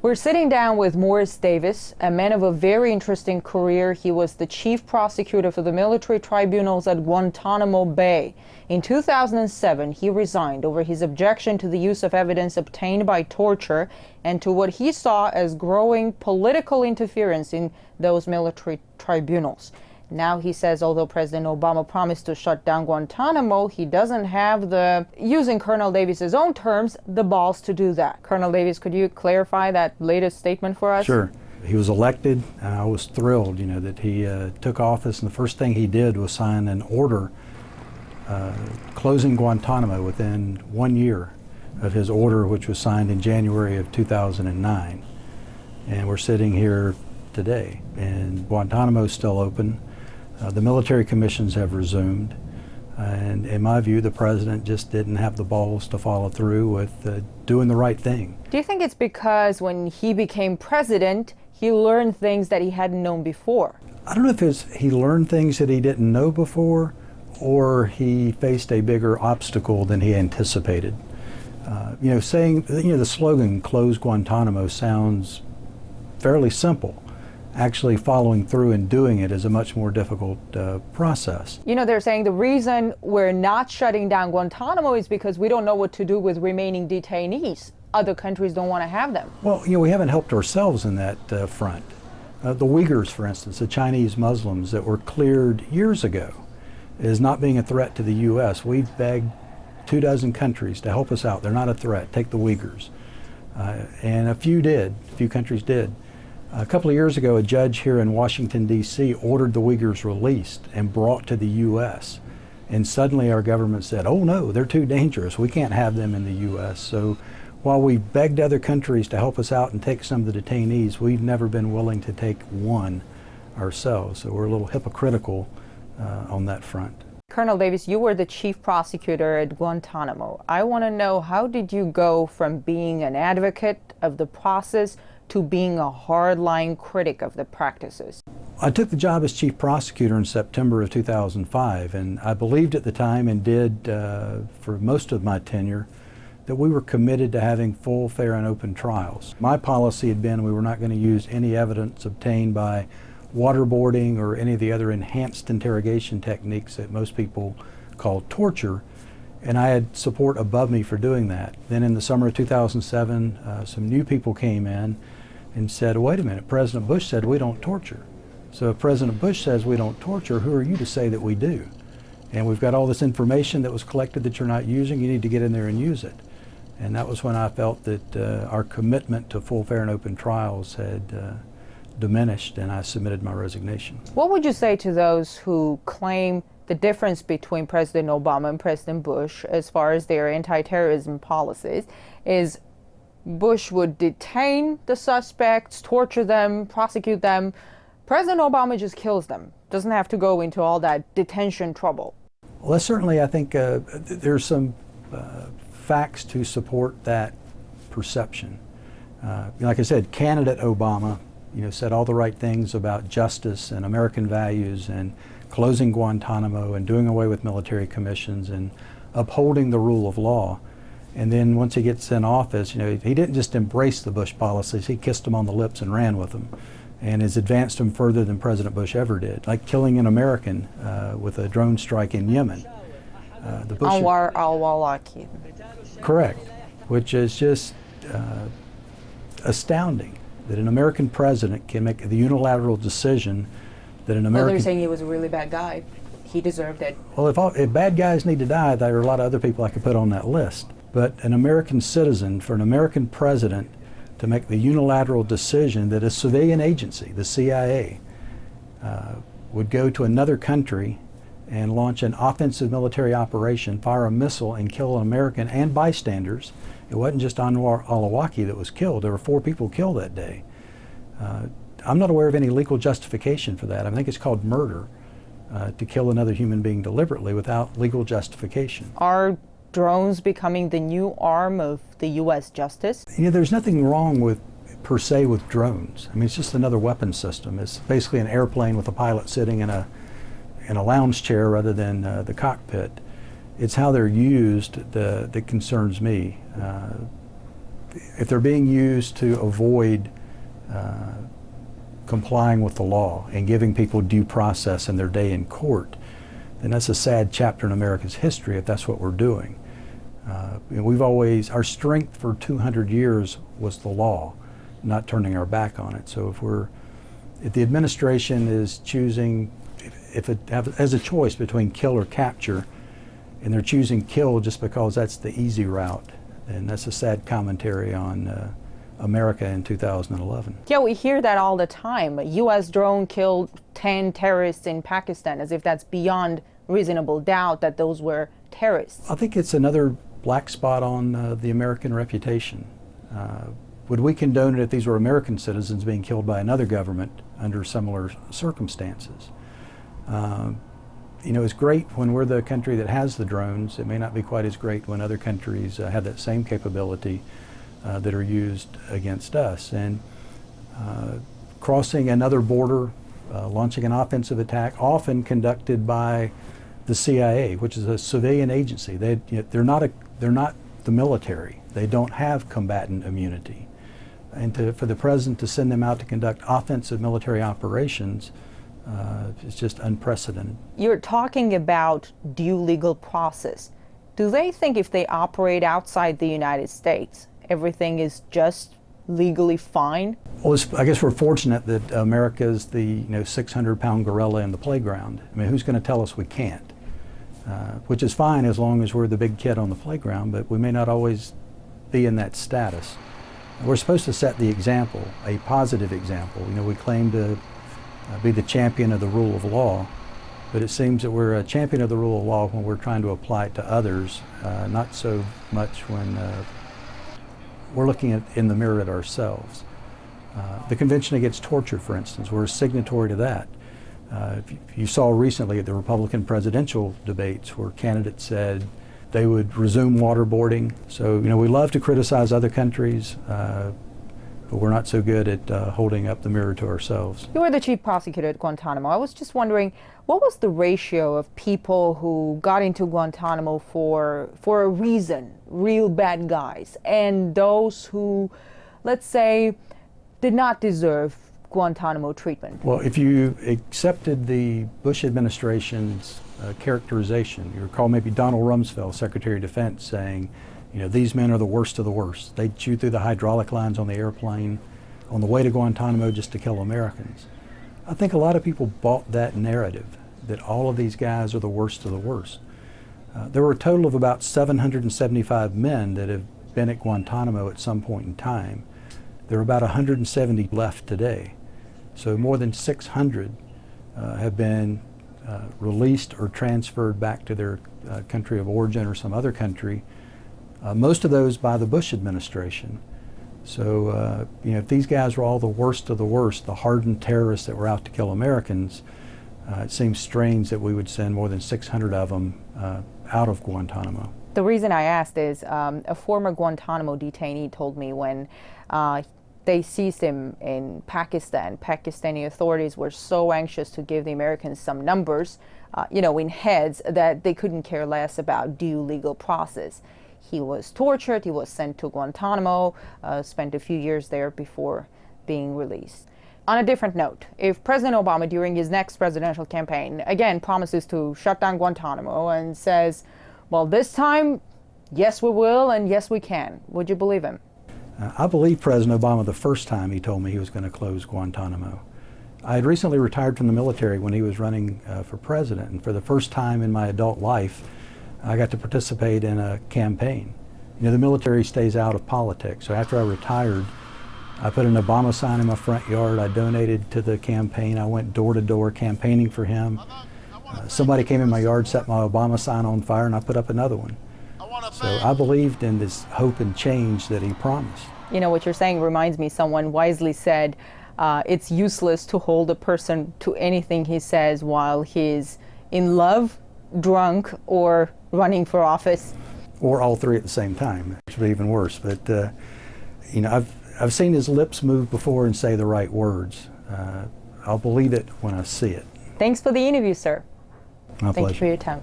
We're sitting down with Morris Davis, a man of a very interesting career. He was the chief prosecutor for the military tribunals at Guantanamo Bay. In 2007, he resigned over his objection to the use of evidence obtained by torture and to what he saw as growing political interference in those military tribunals. Now he says although President Obama promised to shut down Guantanamo, he doesn't have the, using Colonel Davis's own terms, the balls to do that. Colonel Davis, could you clarify that latest statement for us? Sure. He was elected. I was thrilled, that he took office, and the first thing he did was sign an order closing Guantanamo within 1 year of his order, which was signed in January of 2009. And we're sitting here today, and Guantanamo is still open. The military commissions have resumed, and in my view, the president just didn't have the balls to follow through with doing the right thing. Do you think it's because when he became president, he learned things that he hadn't known before? I don't know if he learned things that he didn't know before, or he faced a bigger obstacle than he anticipated. Saying, the slogan, "Close Guantanamo," sounds fairly simple. Actually following through and doing it is a much more difficult process. They're saying the reason we're not shutting down Guantanamo is because we don't know what to do with remaining detainees. Other countries don't want to have them. Well, we haven't helped ourselves in that front. The Uyghurs, for instance, the Chinese Muslims that were cleared years ago, is not being a threat to the U.S. We've begged 24 countries to help us out. They're not a threat. Take the Uyghurs. And a few countries did. A couple of years ago, a judge here in Washington, D.C. ordered the Uyghurs released and brought to the U.S. And suddenly our government said, oh no, they're too dangerous. We can't have them in the U.S. So while we begged other countries to help us out and take some of the detainees, we've never been willing to take one ourselves. So we're a little hypocritical on that front. Colonel Davis, you were the chief prosecutor at Guantanamo. I want to know, how did you go from being an advocate of the process to being a hardline critic of the practices? I took the job as chief prosecutor in September of 2005, and I believed at the time, and did for most of my tenure, that we were committed to having full, fair, and open trials. My policy had been we were not going to use any evidence obtained by waterboarding or any of the other enhanced interrogation techniques that most people call torture, and I had support above me for doing that. Then in the summer of 2007, some new people came in and said, wait a minute, President Bush said we don't torture. So if President Bush says we don't torture, who are you to say that we do? And we've got all this information that was collected that you're not using, you need to get in there and use it. And that was when I felt that our commitment to full, fair, and open trials had diminished, and I submitted my resignation. What would you say to those who claim the difference between President Obama and President Bush as far as their anti-terrorism policies is Bush would detain the suspects, torture them, prosecute them. President Obama just kills them, doesn't have to go into all that detention trouble? Well, certainly, I think there's some facts to support that perception. Like I said, candidate Obama said all the right things about justice and American values and closing Guantanamo and doing away with military commissions and upholding the rule of law. And then once he gets in office, he didn't just embrace the Bush policies, he kissed them on the lips and ran with them, and has advanced them further than President Bush ever did, like killing an American with a drone strike in Yemen. Anwar al-Awlaki. Correct, which is just astounding that an American president can make the unilateral decision that an American... Well, they're saying he was a really bad guy. He deserved it. Well, if bad guys need to die, there are a lot of other people I could put on that list. But an American citizen, for an American president to make the unilateral decision that a civilian agency, the CIA, would go to another country and launch an offensive military operation, fire a missile, and kill an American and bystanders. It wasn't just Anwar al-Awlaki that was killed. There were 4 people killed that day. I'm not aware of any legal justification for that. I think it's called murder, to kill another human being deliberately without legal justification. Are drones becoming the new arm of the U.S. justice? There's nothing wrong per se with drones. I mean, it's just another weapon system. It's basically an airplane with a pilot sitting in a lounge chair rather than the cockpit. It's how they're used that concerns me. if they're being used to avoid complying with the law and giving people due process in their day in court, then that's a sad chapter in America's history if that's what we're doing. We've always, our strength for 200 years was the law, not turning our back on it. So if the administration is choosing, if it has a choice between kill or capture, and they're choosing kill just because that's the easy route, then that's a sad commentary on America in 2011. Yeah, we hear that all the time. A U.S. drone killed 10 terrorists in Pakistan, as if that's beyond reasonable doubt that those were terrorists. I think it's another black spot on the American reputation. Would we condone it if these were American citizens being killed by another government under similar circumstances? You know, it's great when we're the country that has the drones. It may not be quite as great when other countries have that same capability that are used against us. And crossing another border, launching an offensive attack, often conducted by the CIA, which is a civilian agency. They're not the military. They don't have combatant immunity. And for the president to send them out to conduct offensive military operations is just unprecedented. You're talking about due legal process. Do they think if they operate outside the United States, everything is just legally fine? Well, I guess we're fortunate that America is the 600-pound gorilla in the playground. I mean, who's going to tell us we can't? Which is fine as long as we're the big kid on the playground, but we may not always be in that status. We're supposed to set the example, a positive example. You know, we claim to be the champion of the rule of law, but it seems that we're a champion of the rule of law when we're trying to apply it to others, not so much when we're looking in the mirror at ourselves. The Convention Against Torture, for instance, we're a signatory to that. You saw recently at the Republican presidential debates where candidates said they would resume waterboarding. So, we love to criticize other countries, but we're not so good at holding up the mirror to ourselves. You were the chief prosecutor at Guantanamo. I was just wondering, what was the ratio of people who got into Guantanamo for a reason, real bad guys, and those who, let's say, did not deserve Guantanamo treatment? Well, if you accepted the Bush administration's characterization, you recall maybe Donald Rumsfeld, Secretary of Defense, saying, these men are the worst of the worst. They chew through the hydraulic lines on the airplane on the way to Guantanamo just to kill Americans. I think a lot of people bought that narrative, that all of these guys are the worst of the worst. There were a total of about 775 men that have been at Guantanamo at some point in time. There are about 170 left today. So more than 600 have been released or transferred back to their country of origin or some other country, most of those by the Bush administration. So, if these guys were all the worst of the worst, the hardened terrorists that were out to kill Americans, it seems strange that we would send more than 600 of them out of Guantanamo. The reason I asked is a former Guantanamo detainee told me when they seized him in Pakistan, Pakistani authorities were so anxious to give the Americans some numbers, in heads, that they couldn't care less about due legal process. He was tortured, he was sent to Guantanamo, spent a few years there before being released. On a different note, if President Obama during his next presidential campaign again promises to shut down Guantanamo and says, well, this time, yes we will and yes we can, would you believe him? I believed President Obama the first time he told me he was going to close Guantanamo. I had recently retired from the military when he was running for president, and for the first time in my adult life, I got to participate in a campaign. The military stays out of politics, so after I retired, I put an Obama sign in my front yard. I donated to the campaign. I went door to door campaigning for him. Somebody came in my yard, set my Obama sign on fire, and I put up another one. So I believed in this hope and change that he promised. What you're saying reminds me, someone wisely said, it's useless to hold a person to anything he says while he's in love, drunk, or running for office. Or all three at the same time, which would be even worse. But, I've seen his lips move before and say the right words. I'll believe it when I see it. Thanks for the interview, sir. My pleasure. Thank you for your time.